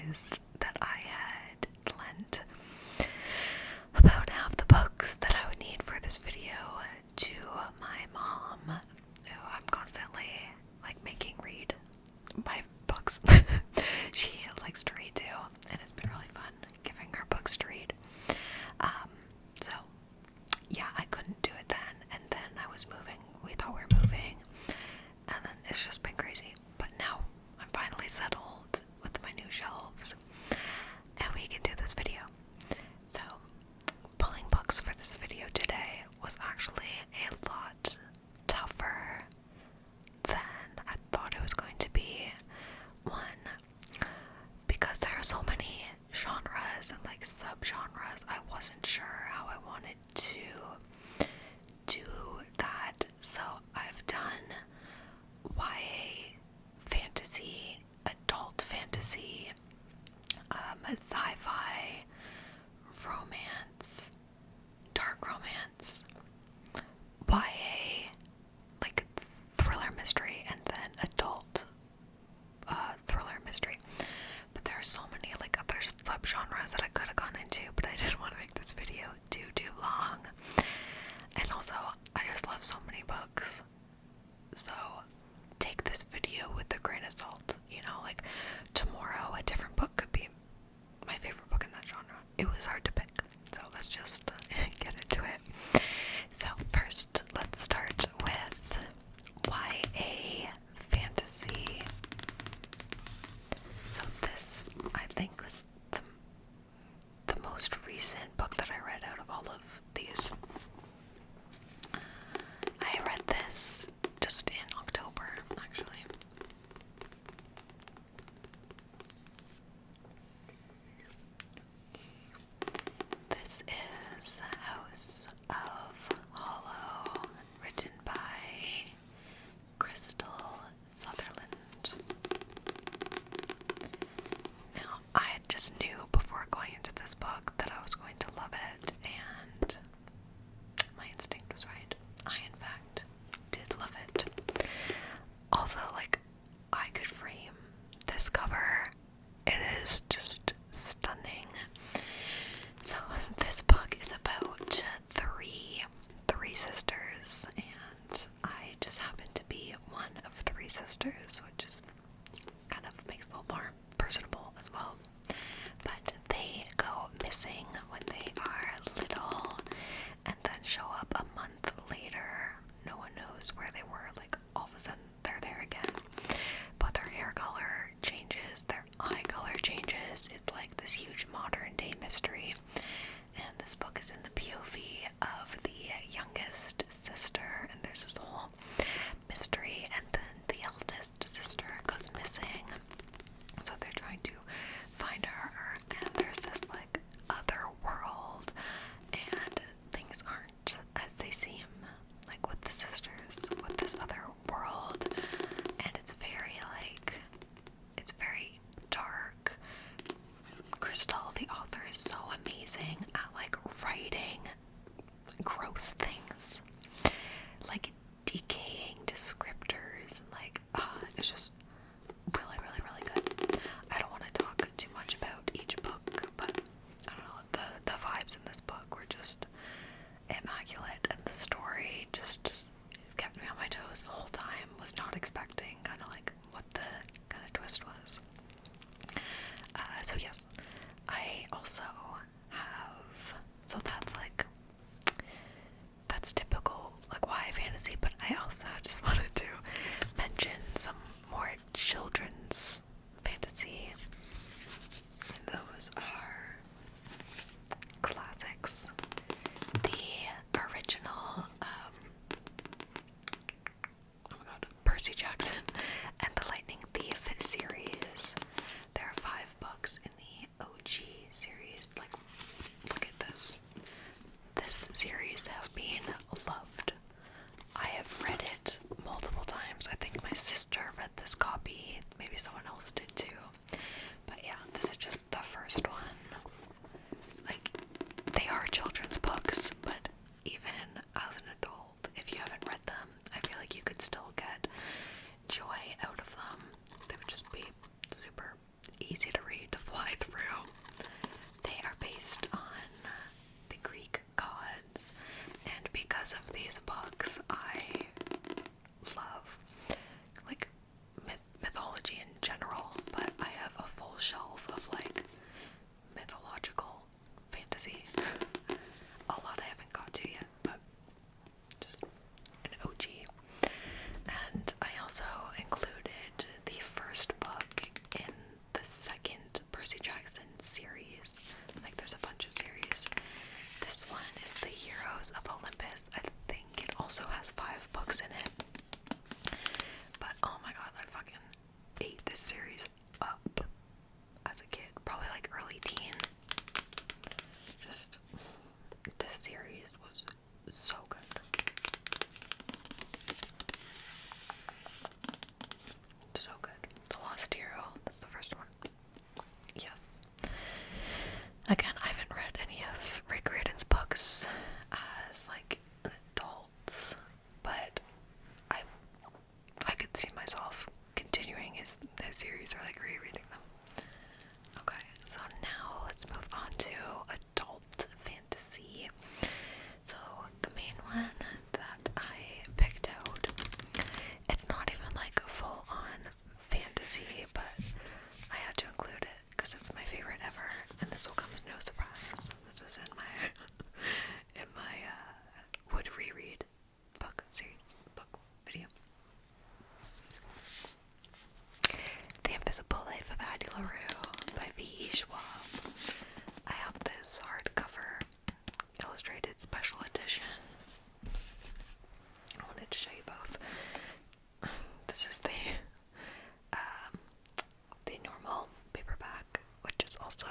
realized that I had lent about half the books that I would need for this video to my mom, who I'm constantly like making read my books. She likes to read too, and it's been really fun giving her books to read. So yeah, I couldn't do it then, and then I was moving. We thought we were moving, and then it's just been crazy. But now I'm finally settled with my new shelves, and we can do this video. So pulling books for this video today was actually a lot tougher than I thought it was going to be. One, because there are so many genres and like subgenres, I wasn't sure how I wanted to do that. So I've done YA fantasy, adult fantasy, sci-fi, romance, dark romance, YA, like thriller mystery, and then adult thriller mystery. But there are so many like other subgenres that I could have gone into, but I didn't want to make this video too long. And also, I just love so many books. So take this video with a grain of salt. You know, like tomorrow a different book could be my favorite book in that genre. It was hard to pick. So let's just get into it. So first, let's start with YA fantasy. So this, I think, was the most recent book that I read out of all of these. I read this just in October, actually. This is House of Hollow, written by Crystal Sutherland. Now, I just knew before going into this book that I was going to love it, and my instinct was right. I, in fact, did love it. Also, like, I could frame this cover. It is just stunning. So, this book is about three sisters, and I just happen to be one of three sisters, which is kind of makes it a little more personable as well. But they go missing when they are little, and then show up a month later. No one knows where they were. Like, all of a sudden they're there again, but their hair color changes, their eye color changes. It's like this huge modern day mystery, and this book is in the POV of the youngest sister, and there's this whole mystery, and then the eldest sister goes missing, so they're trying to find her, and there's this like other world, and things aren't as they seem, like with the sisters, with this other world, and it's very dark. Crystal, the author, is so amazing at like writing gross things, like decaying descriptors, and like it's just really good. I don't want to talk too much about each book, but I don't know, the vibes in this book were just immaculate, and the story just kept me on my toes the whole time. Was not expecting kind of like what the kind of twist was. So yes, I also have, so that's like series or like rereading them. Okay, so now let's move on to adult fantasy. So the main one that I picked out, it's not even like full on fantasy, but I had to include it because it's my favorite ever, and this will come as no surprise. This was in my would reread book series book video. The Invisible Life of Addie LaRue by V.E. Schwab. I have this hardcover illustrated special edition. I wanted to show you both. This is the normal paperback, which is also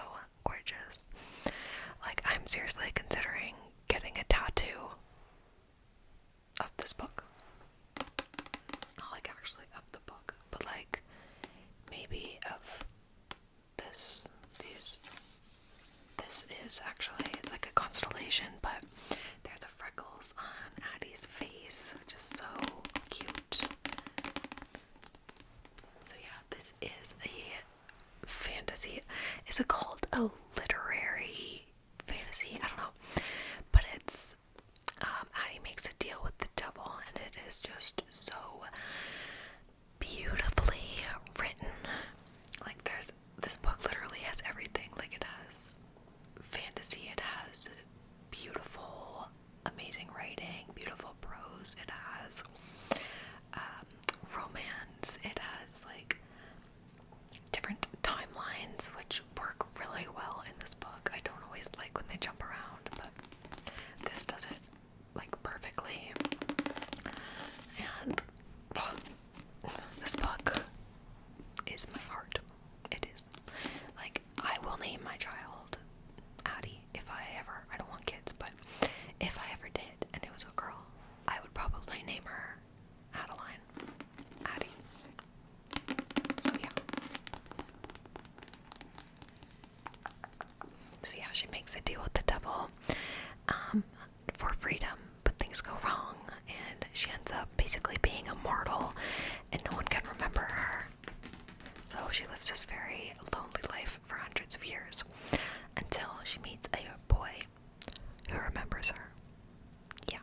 gorgeous. Like, I'm seriously considering getting a tattoo of this book. Not like actually of the book, but like maybe of this. This is actually, it's like a constellation, but they're the freckles on Addie's face, which is so cute. So yeah, this is a fantasy. Is it called a literary fantasy? I don't know. But it's Addie makes a deal with the devil, and it is just so beautifully written. Like, this book literally has everything. Like, it has fantasy, it has beautiful, amazing writing, beautiful prose, it has romance, it has like different timelines, which work really well in this book. I don't always like when they jump around, but this does it like perfectly. And this book is my heart. It is. Like, I will name my child Addie if I don't want kids, but if I ever did and it was a girl, I would probably name her Adeline. Addie. So yeah. So yeah, she makes a deal with the devil for freedom, but things go wrong, and she ends up basically being immortal, and no one can remember her. So she lives this very lonely life for hundreds of years, until she meets a boy who remembers her. Yeah.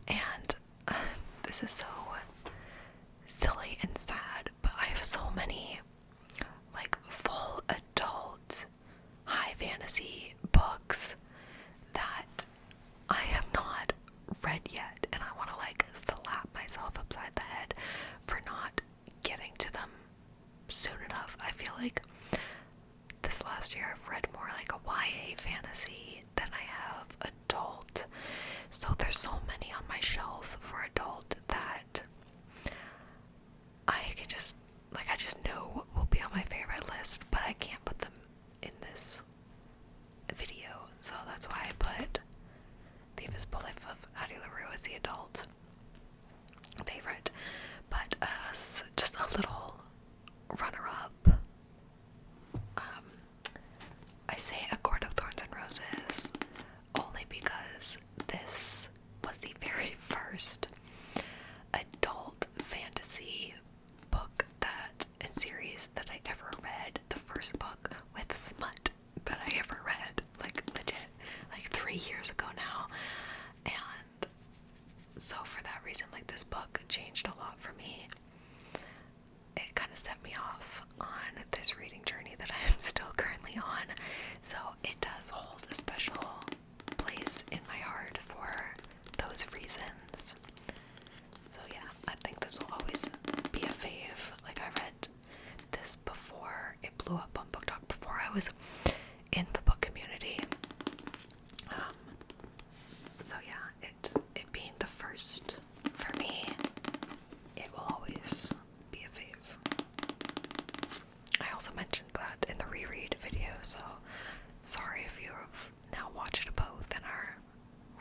And this is so silly and sad, but I have so many like full adult high fantasy books that I have not read yet, and I want to like slap myself upside the head for not getting to them soon enough. I feel like this last year I've read more like a YA fantasy than I have adult, so there's so many on my shelf for adult that I can just like, I just know what will be on my favorite list, but I can't put them in this video, so that's why I put The Invisible Life of Addie LaRue as the adult favorite. But just a little runner-up. I say A Court of Thorns and Roses only because this was the very first adult fantasy book and series that I ever read. The first book with smut that I ever read, like legit, like 3 years ago now. And so for that reason, like, this book changed a lot for me. It kind of set me off on this reading journey that I am still currently on. So it does hold a special place in my heart for those reasons. So yeah, I think this will always be a fave. Like, I read this before it blew up on Book Talk, before I was in the book community. So yeah, it being the first for me, it will always be a fave. I also mentioned that in the reread video, so sorry if you have now watched both and are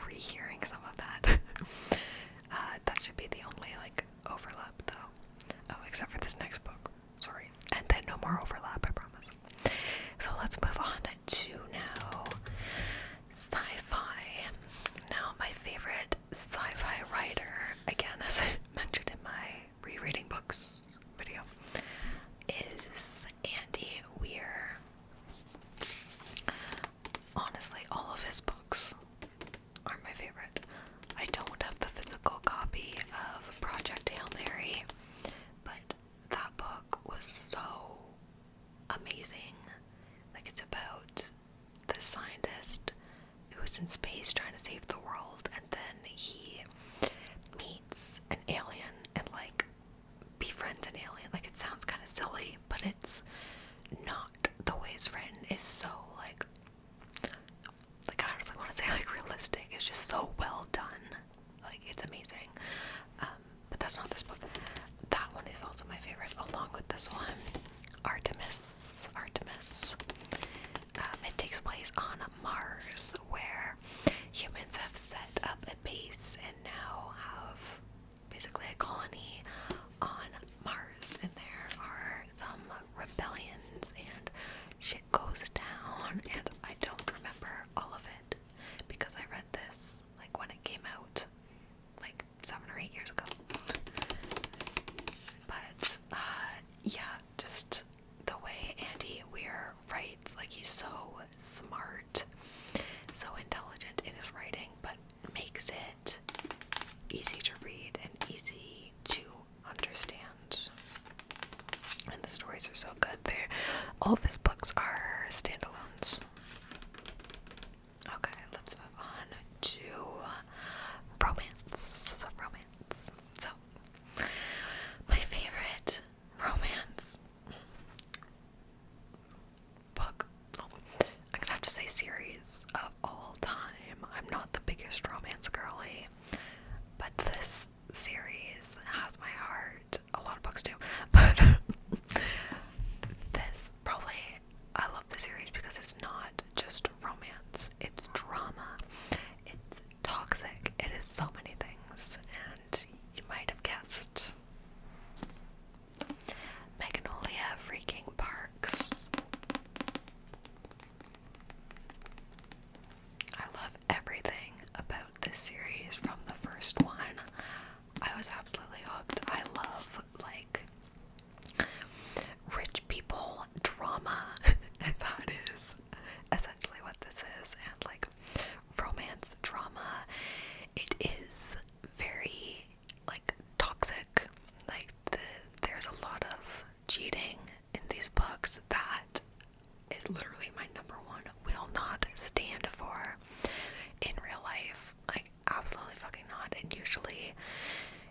rehearing some of that. That should be the only like overlap though. Oh, except for this next book. Sorry. And then no more overlap, I promise. So let's move on to now sci-fi. Now, my favorite sci-fi writer, again, as I mentioned in my rereading books video, is in space trying to save the world, and then he meets an alien and like befriends an alien. Like, it sounds kind of silly, but it's not. The way it's written is so like I honestly want to say like realistic. It's just so well done. Like, it's amazing. But that's not this book. That one is also my favorite, along with this one, Artemis. It takes place on Mars, where humans have set up a base and now have basically a colony on Mars, and there are some rebellions and shit goes down, and I don't remember all of it because I read this like when it came out like 7 or 8 years ago. But yeah, just the way Andy Weir writes, like, he's so smart, so intelligent in his writing, but makes it easy to read and easy to understand. And the stories are so good. All of his books are standalones. Okay, let's move on to romance. So, my favorite romance book, I'm gonna have to say series of all time. I'm not the biggest romance girly, but this series has my heart. A lot of books do, but this probably, I love the series because it's not just romance, it's drama, it's toxic, it is so many things, and you might have guessed. Magnolia freaking Parks. I love everything about this series from the first one. I was absolutely hooked. I love, like, rich people drama. That is essentially what this is. And like romance drama, it is very like toxic. Like, there's a lot of cheating in these books. That is literally my number one will not stand for in real life. Like, absolutely fucking not. And usually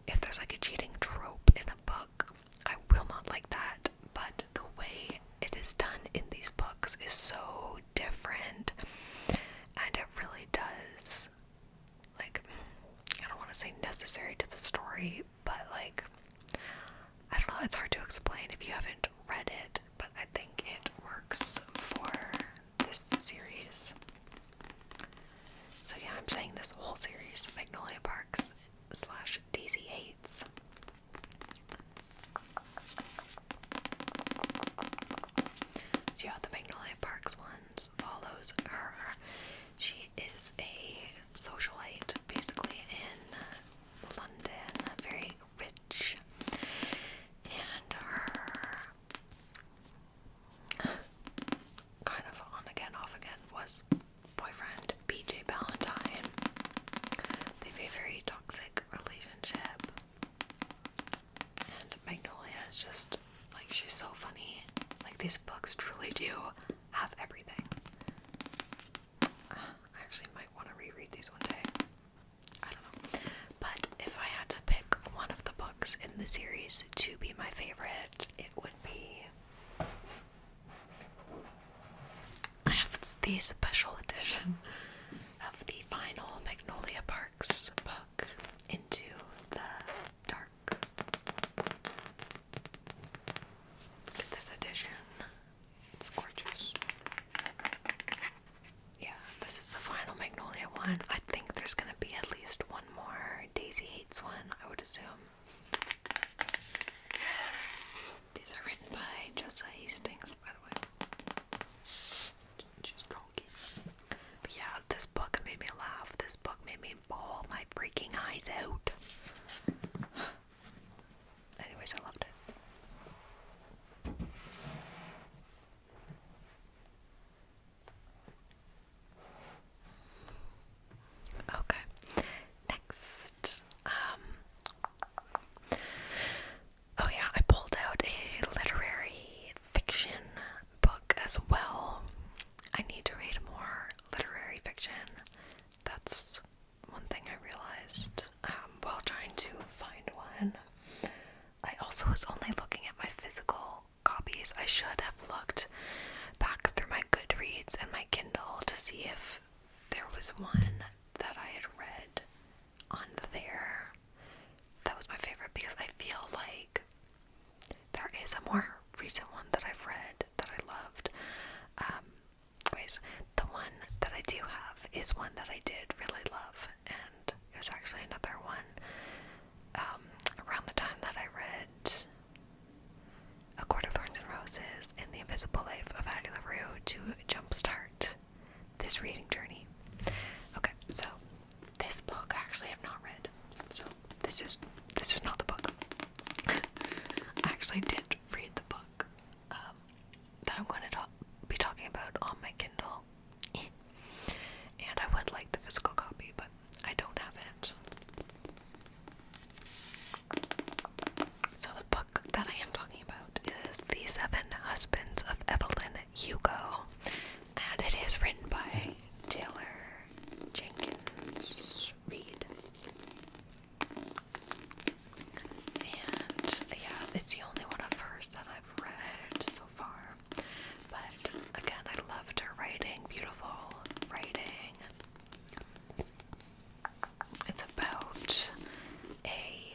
if there's like a cheating trope in a book, I will not like that. But the way it is done in these books is so different, and it really does, like, I don't want to say necessary to the story, but like, I don't know, it's hard to explain if you haven't read it, but I think it works for this series. So yeah, I'm saying this whole series, Magnolia Parks / Daisy Hates. So yeah, the Magnolia Parks ones follows her. She is a socialite, basically, in London, very rich, and her kind of on again, off again was boyfriend BJ Ballantyne. They have a very toxic relationship, and Magnolia is just like, she's so funny. Like, these books truly do have everything. I actually might want to reread these one day. I don't know. But if I had to pick one of the books in the series to be my favorite, it would be, I have the special edition of the final Magnolia Parks book, Into the Dark. Look at this edition. It's gorgeous. Yeah, this is the final Magnolia one. I think there's gonna be at least one more Daisy Hates one, I would assume. These are written by Jessa Hastings, by the way. She's drunky. But yeah, this book made me laugh. This book made me bawl my freaking eyes out. Anyways, I loved it. Okay, next, oh yeah, I pulled out a literary fiction book as well. I need to read more literary fiction. should have looked back through my Goodreads and my Kindle to see if there was one that I had read on there that was my favorite, because I feel like there is a more recent one that I've read that I loved. Anyways, the one that I do have is one that I did really love, and it was actually another one around the time that I read A Court of Thorns and Roses and The Invisible Life of Addie LaRue to jumpstart this reading journey. Okay, so this book I actually have not read, so this is not the book. I actually did read the book that I'm going to be talking about on my Kindle, and I would like the physical copy, but I don't have it. So the book that I am talking about is The Seven Husbands of Evelyn Hugo, and it is written by Taylor Jenkins Reid. And yeah, it's the only one of hers that I've read so far. But again, I loved her writing, beautiful writing. It's about a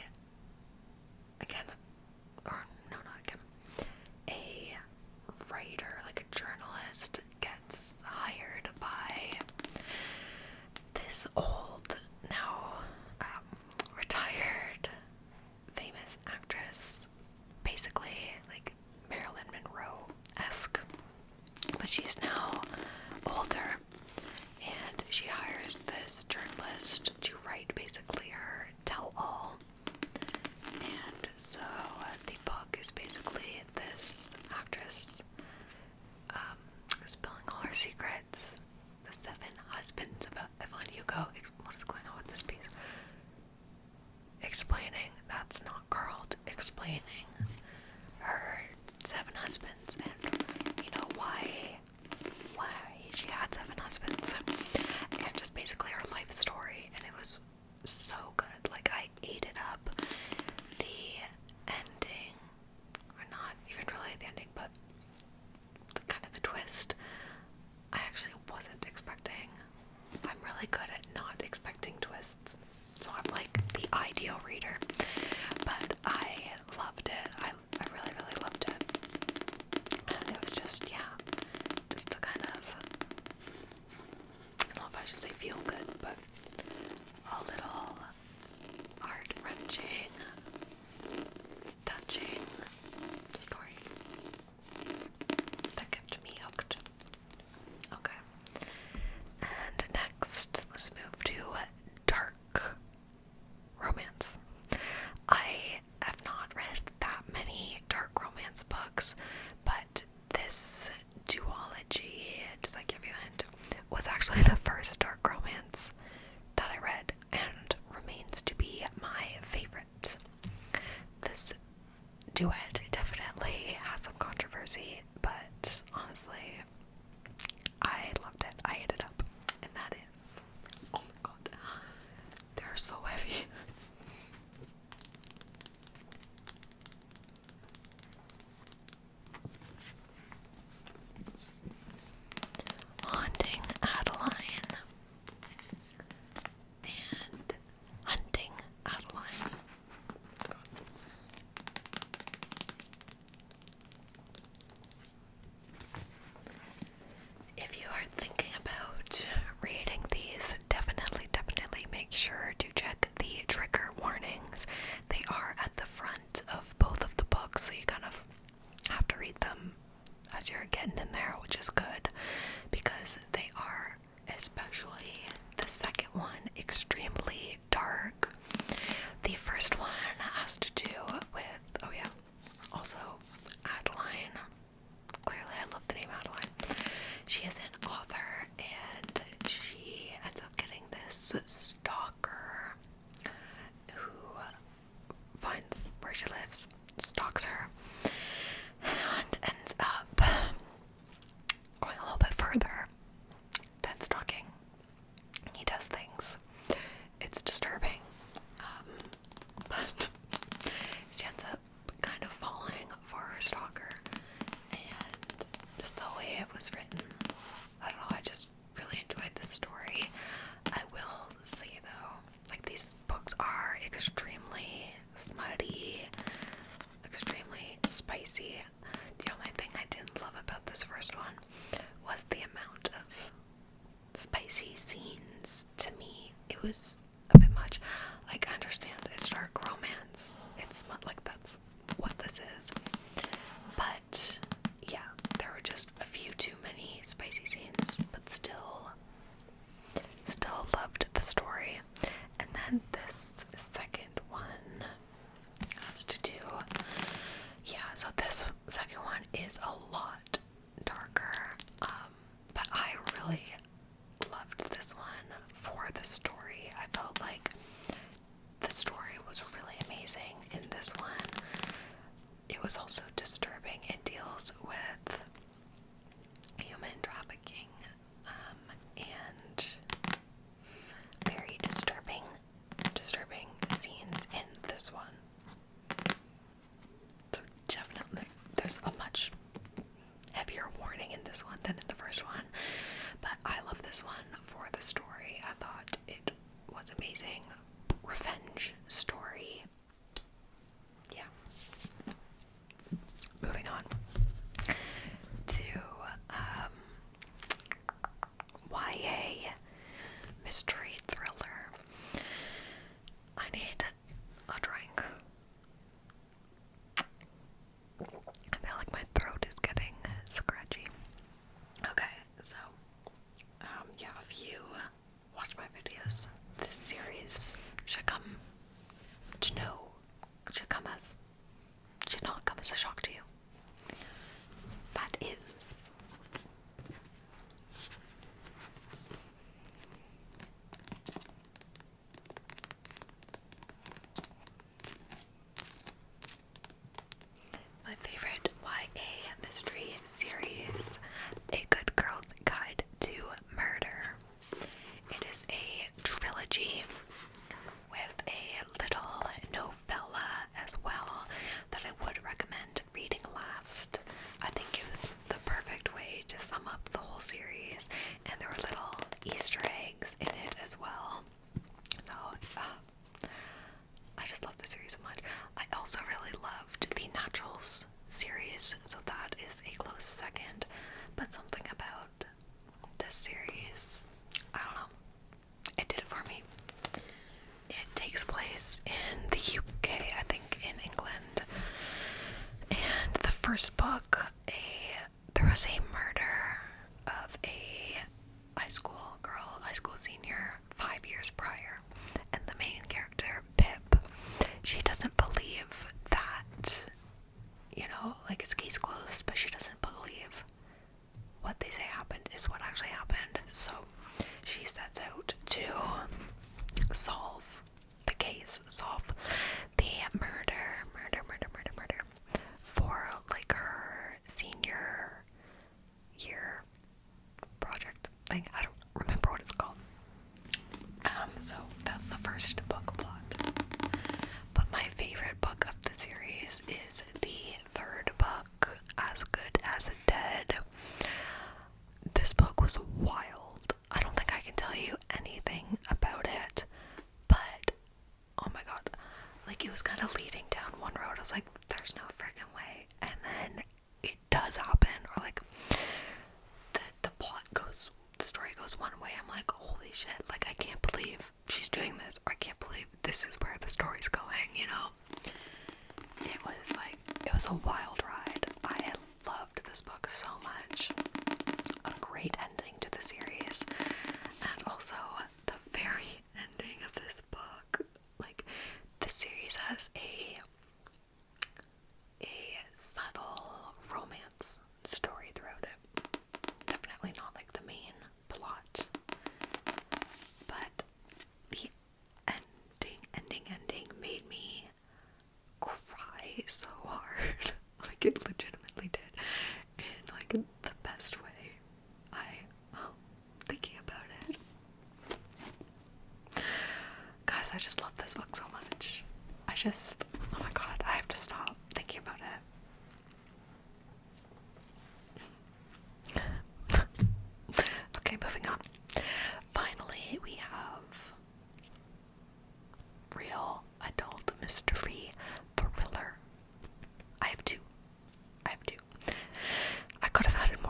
writer, like a journalist, gets hired by this old, now retired, famous actress, basically like Marilyn Monroe-esque, but she's now older, and she hires this journalist to write basically her tell-all. And so the book is basically this actress spilling all her secrets. The Seven Husbands of Evelyn Hugo. What is going on with this piece? Explaining, that's not curled, explaining her 7 husbands and, you know, why she had 7 husbands, and just basically her life story, and it was so good. Like, I ate it up. The ending, or not even really the ending, but kind of the twist, I actually wasn't expecting. I'm really good at not expecting twists, so I'm like the ideal reader. But I loved it. I really, really loved it. And it was just, yeah, just a kind of, I don't know if I should say feel good, but a little heart-wrenching, touching story that kept me hooked. Okay. And next, let's move to dark romance. I have not read that many dark romance books, but this duology, does that give you a hint, was actually the first dark romance that I read, and remains to be my favorite. This duet definitely has some controversy, but honestly, I loved it. I ate it up. And that is, oh my god, they're so heavy. Haunting Adeline and Hunting Adeline. If you are thinking about reading these, definitely make sure to check the trigger warnings. They are at the front of both of the books, so you kind of have to read them as you're getting in there, which is good, because they are, especially the second one, extremely dark. The first one has to do with, oh yeah, also Adeline. Clearly I love the name Adeline. She is an author, and she ends up getting this stalker who finds where she lives, stalks her, and ends up going a little bit further than stalking. He does things. It's disturbing. But she ends up kind of falling for her stalker, way it was written. I don't know, I just really enjoyed the story. I will say though, like these books are extremely smutty, extremely spicy. The only thing I didn't love about this first one was the amount of spicy scenes. To me, it was a bit much. Like, I understand it's dark romance. It's not like that's what this is. But yeah, there were just a few too many spicy scenes, but still loved the story. And then this second one has to do, so this second one is a lot darker, but I really loved this one for the story. I felt like the story was really amazing in this one. It was also disturbing. It deals with human trafficking, and very disturbing scenes in this one. So definitely, there's a much heavier warning in this one than in the first one, but I love this one for the story. I thought it was amazing. Revenge story. Yeah. Moving on to YA mystery thriller. I need a drink. I feel like my throat is getting scratchy. Okay, so if you watch my videos, this series should not come as a shock to you. That is my favorite YA mystery series, A Good Girl's Guide to Murder. It is a trilogy with a little novella as well that I would recommend reading last. I think it was the perfect way to sum up the whole series, and there were little Easter eggs in it as well. So, I just love the series so much. I also really loved the Naturals series, so that is a close second. But something about this series, I don't know, it did it for me. It takes place in the UK, I think in England. And the first book, there was a murder of a high school senior 5 years prior. And the main character, Pip, she doesn't believe that, like it's case closed, but she doesn't believe what they say happened is what actually happened. So she sets out to solve the case, solve the murder for like her senior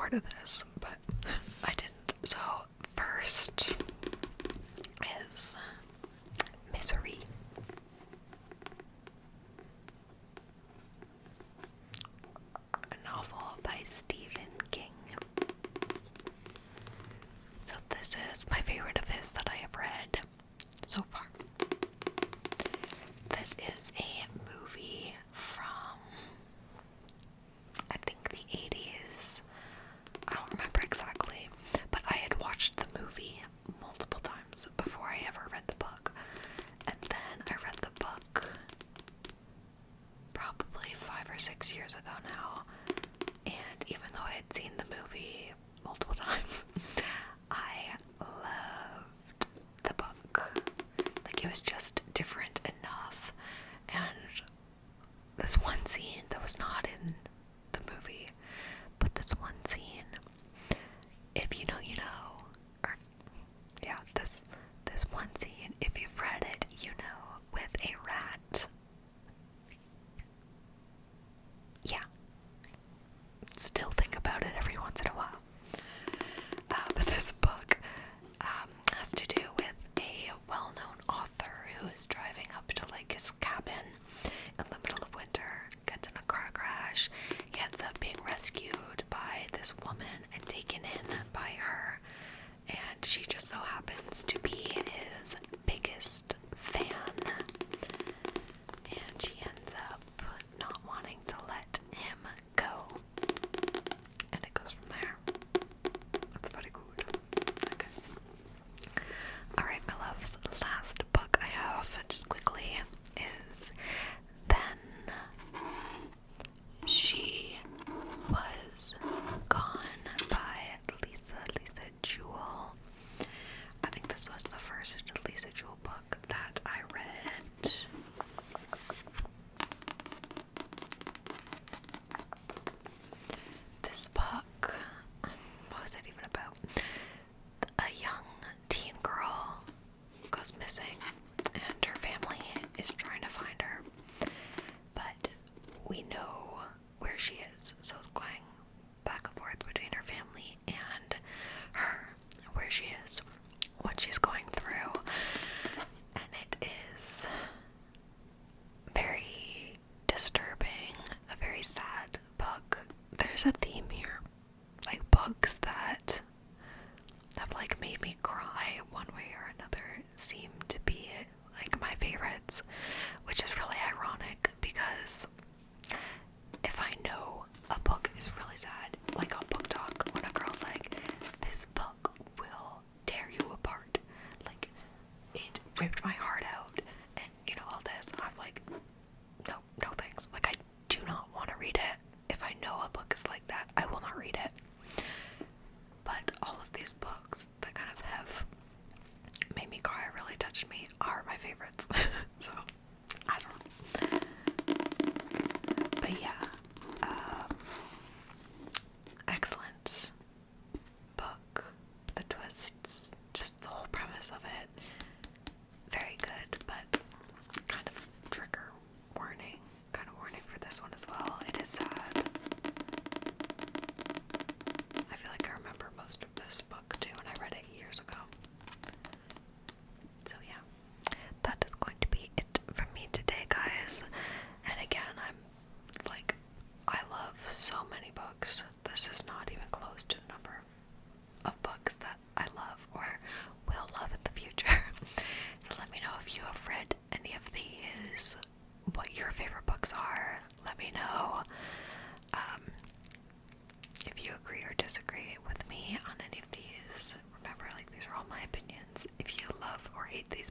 part of this, but I didn't. So, first is Misery. A novel by Stephen King. So this is my favorite of his that I have read so far. This is a movie from, I think, the 80s. I don't remember exactly, but I had watched the movie multiple times before I ever read the book. And then I read the book probably 5 or 6 years ago now. And even though I had seen the movie multiple times, I loved the book. Like, it was just different enough. And this one scene that was not in the movie, but this one scene, if you know, you know, or yeah, this one scene, if you've read it, you know, with a rat. Yeah. Still think about it every once in a while. But this book has to do with a well-known author who is driving up to like his cabin in the middle of winter, gets in a car crash. He ends up being rescued by this woman and taken in by her, and she just so happens to be his biggest fan, and she ends up not wanting to let him go, and it goes from there. That's pretty good. Okay. Alright, my loves, last book I have, just quickly, is Then She Was Gone by Lisa Jewell. I think this was the first Lisa Jewell book that I read. This book, what was it even about? A young teen girl goes missing, and her family is trying to find her, but we know where she is, so it's going back and forth between her family and her, where she is, what she's going through, and it is very disturbing, a very sad book. There's a theme here, like books that have like made me cry one way or another seem to be like my favorites, which is really ironic because if I know a book is really sad, like on Book Talk, when a girl's like, this book will tear you apart, like it ripped my heart out, and you know, all this, I'm like, no thanks. Like, I do not want to read it. If I know a book is like that, I will not read it. But all of these books that kind of have made me cry, really touched me, are my favorites. So, I don't know. But yeah, excellent book. The twists, just the whole premise of it, very good, but kind of trigger warning, for this one as well. It is sad. I feel like I remember most of this book too, and I read it years ago. So yeah, that is going to be it from me today, guys. And again, I'm like, I love so many books. This is not even close to the number of books that I love or will love in the future. So let me know if you have read any of these, what your favorite books are. Let me know if you agree or disagree with me on any of these. Remember, like, these are all my opinions. If you love or hate these